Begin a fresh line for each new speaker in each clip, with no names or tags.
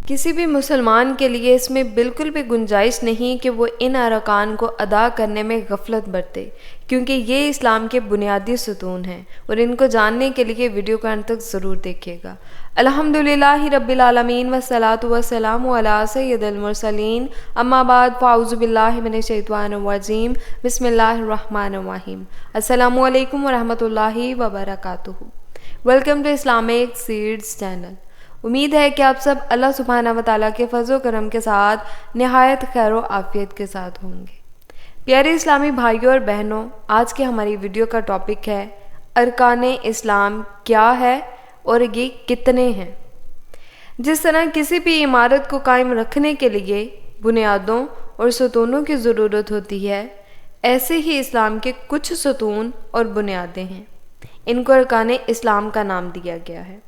کسی بھی مسلمان کے لیے اس میں بالکل بھی گنجائش نہیں کہ وہ ان ارکان کو ادا کرنے میں غفلت برتے، کیونکہ یہ اسلام کے بنیادی ستون ہیں، اور ان کو جاننے کے لیے ویڈیو کو انت تک ضرور دیکھیے گا۔ الحمدللہ رب العالمین والصلاة والسلام علی سید المرسلین، اما بعد فاعوذ باللہ من الشیطان الرجیم، بسم اللہ الرحمن الرحیم۔ السلام علیکم ورحمۃ اللہ وبرکاتہ۔ Welcome to Islamic Seeds channel. امید ہے کہ آپ سب اللہ سبحانہ و تعالیٰ کے فضل و کرم کے ساتھ نہایت خیر و عافیت کے ساتھ ہوں گے۔ پیارے اسلامی بھائیوں اور بہنوں، آج کی ہماری ویڈیو کا ٹاپک ہے ارکان اسلام کیا ہے اور یہ کتنے ہیں۔ جس طرح کسی بھی عمارت کو قائم رکھنے کے لیے بنیادوں اور ستونوں کی ضرورت ہوتی ہے، ایسے ہی اسلام کے کچھ ستون اور بنیادیں ہیں۔ ان کو ارکان اسلام کا نام دیا گیا ہے،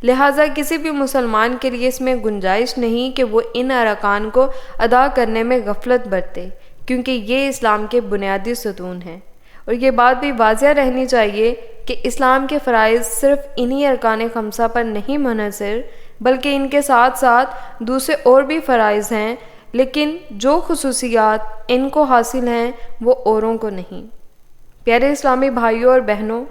لہٰذا کسی بھی مسلمان کے لیے اس میں گنجائش نہیں کہ وہ ان ارکان کو ادا کرنے میں غفلت برتے، کیونکہ یہ اسلام کے بنیادی ستون ہیں۔ اور یہ بات بھی واضح رہنی چاہیے کہ اسلام کے فرائض صرف انہی ارکان خمسہ پر نہیں منحصر، بلکہ ان کے ساتھ ساتھ دوسرے اور بھی فرائض ہیں، لیکن جو خصوصیات ان کو حاصل ہیں وہ اوروں کو نہیں۔ پیارے اسلامی بھائیوں اور بہنوں،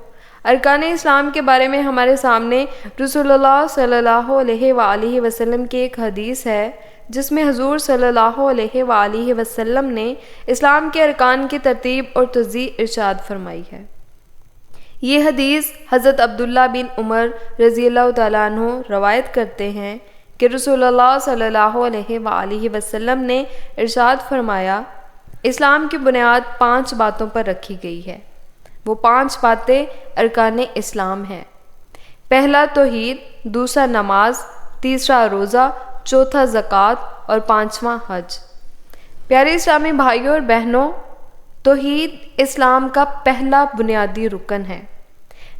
ارکان اسلام کے بارے میں ہمارے سامنے رسول اللہ صلی اللہ علیہ وآلہ وسلم کی ایک حدیث ہے، جس میں حضور صلی اللہ علیہ وآلہ وسلم نے اسلام کے ارکان کی ترتیب اور توضیح ارشاد فرمائی ہے۔ یہ حدیث حضرت عبداللہ بن عمر رضی اللہ تعالیٰ عنہ روایت کرتے ہیں کہ رسول اللہ صلی اللہ علیہ وآلہ وسلم نے ارشاد فرمایا، اسلام کی بنیاد 5 باتوں پر رکھی گئی ہے۔ وہ 5 باتیں ارکان اسلام ہیں۔ پہلا توحید، دوسرا نماز، تیسرا روزہ، چوتھا زکوٰۃ اور 5واں حج۔ پیارے اسلامی بھائیوں اور بہنوں، توحید اسلام کا پہلا بنیادی رکن ہے،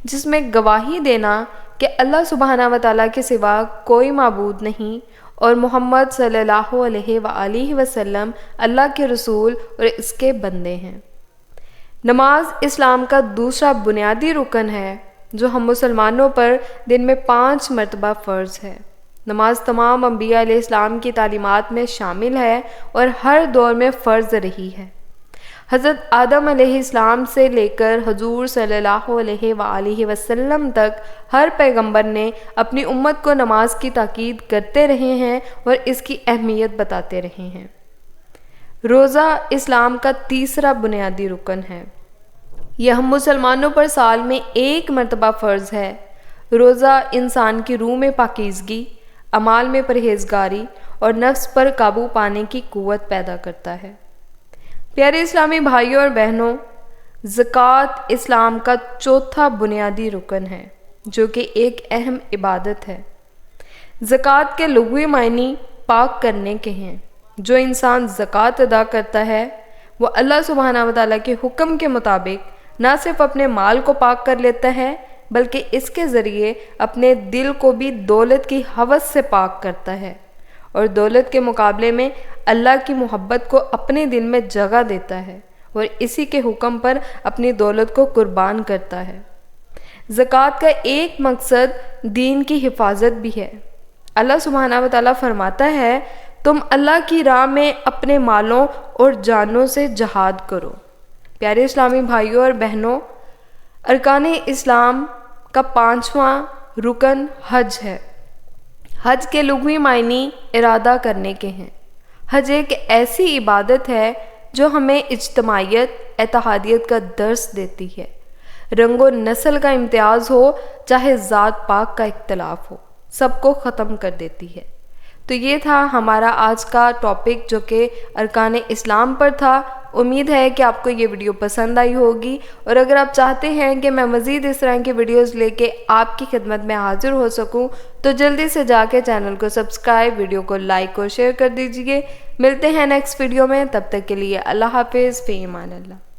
جس میں گواہی دینا کہ اللہ سبحانہ و تعالیٰ کے سوا کوئی معبود نہیں اور محمد صلی اللہ علیہ وآلہ وسلم اللہ کے رسول اور اس کے بندے ہیں۔ نماز اسلام کا دوسرا بنیادی رکن ہے، جو ہم مسلمانوں پر دن میں 5 مرتبہ فرض ہے۔ نماز تمام انبیاء علیہ السلام کی تعلیمات میں شامل ہے اور ہر دور میں فرض رہی ہے۔ حضرت آدم علیہ السلام سے لے کر حضور صلی اللہ علیہ وآلہ وسلم تک ہر پیغمبر نے اپنی امت کو نماز کی تاکید کرتے رہے ہیں اور اس کی اہمیت بتاتے رہے ہیں۔ روزہ اسلام کا تیسرا بنیادی رکن ہے۔ یہ ہم مسلمانوں پر سال میں 1 مرتبہ فرض ہے۔ روزہ انسان کی روح میں پاکیزگی، اعمال میں پرہیزگاری اور نفس پر قابو پانے کی قوت پیدا کرتا ہے۔ پیارے اسلامی بھائیوں اور بہنوں، زکوٰۃ اسلام کا چوتھا بنیادی رکن ہے، جو کہ ایک اہم عبادت ہے۔ زکوٰۃ کے لغوی معنی پاک کرنے کے ہیں۔ جو انسان زکوٰۃ ادا کرتا ہے، وہ اللہ سبحانہ و تعالیٰ کے حکم کے مطابق نہ صرف اپنے مال کو پاک کر لیتا ہے، بلکہ اس کے ذریعے اپنے دل کو بھی دولت کی ہوس سے پاک کرتا ہے، اور دولت کے مقابلے میں اللہ کی محبت کو اپنے دل میں جگہ دیتا ہے، اور اسی کے حکم پر اپنی دولت کو قربان کرتا ہے۔ زکوٰۃ کا ایک مقصد دین کی حفاظت بھی ہے۔ اللہ سبحانہ و تعالیٰ فرماتا ہے، تم اللہ کی راہ میں اپنے مالوں اور جانوں سے جہاد کرو۔ پیارے اسلامی بھائیوں اور بہنوں، ارکان اسلام کا 5واں رکن حج ہے۔ حج کے لغوی معنی ارادہ کرنے کے ہیں۔ حج ایک ایسی عبادت ہے جو ہمیں اجتماعیت، اتحادیت کا درس دیتی ہے۔ رنگ و نسل کا امتیاز ہو، چاہے ذات پاک کا اختلاف ہو، سب کو ختم کر دیتی ہے۔ تو یہ تھا ہمارا آج کا ٹاپک، جو کہ ارکان اسلام پر تھا۔ امید ہے کہ آپ کو یہ ویڈیو پسند آئی ہوگی، اور اگر آپ چاہتے ہیں کہ میں مزید اس طرح کی ویڈیوز لے کے آپ کی خدمت میں حاضر ہو سکوں، تو جلدی سے جا کے چینل کو سبسکرائب، ویڈیو کو لائک اور شیئر کر دیجئے۔ ملتے ہیں نیکسٹ ویڈیو میں، تب تک کے لیے اللہ حافظ، فی امان اللہ۔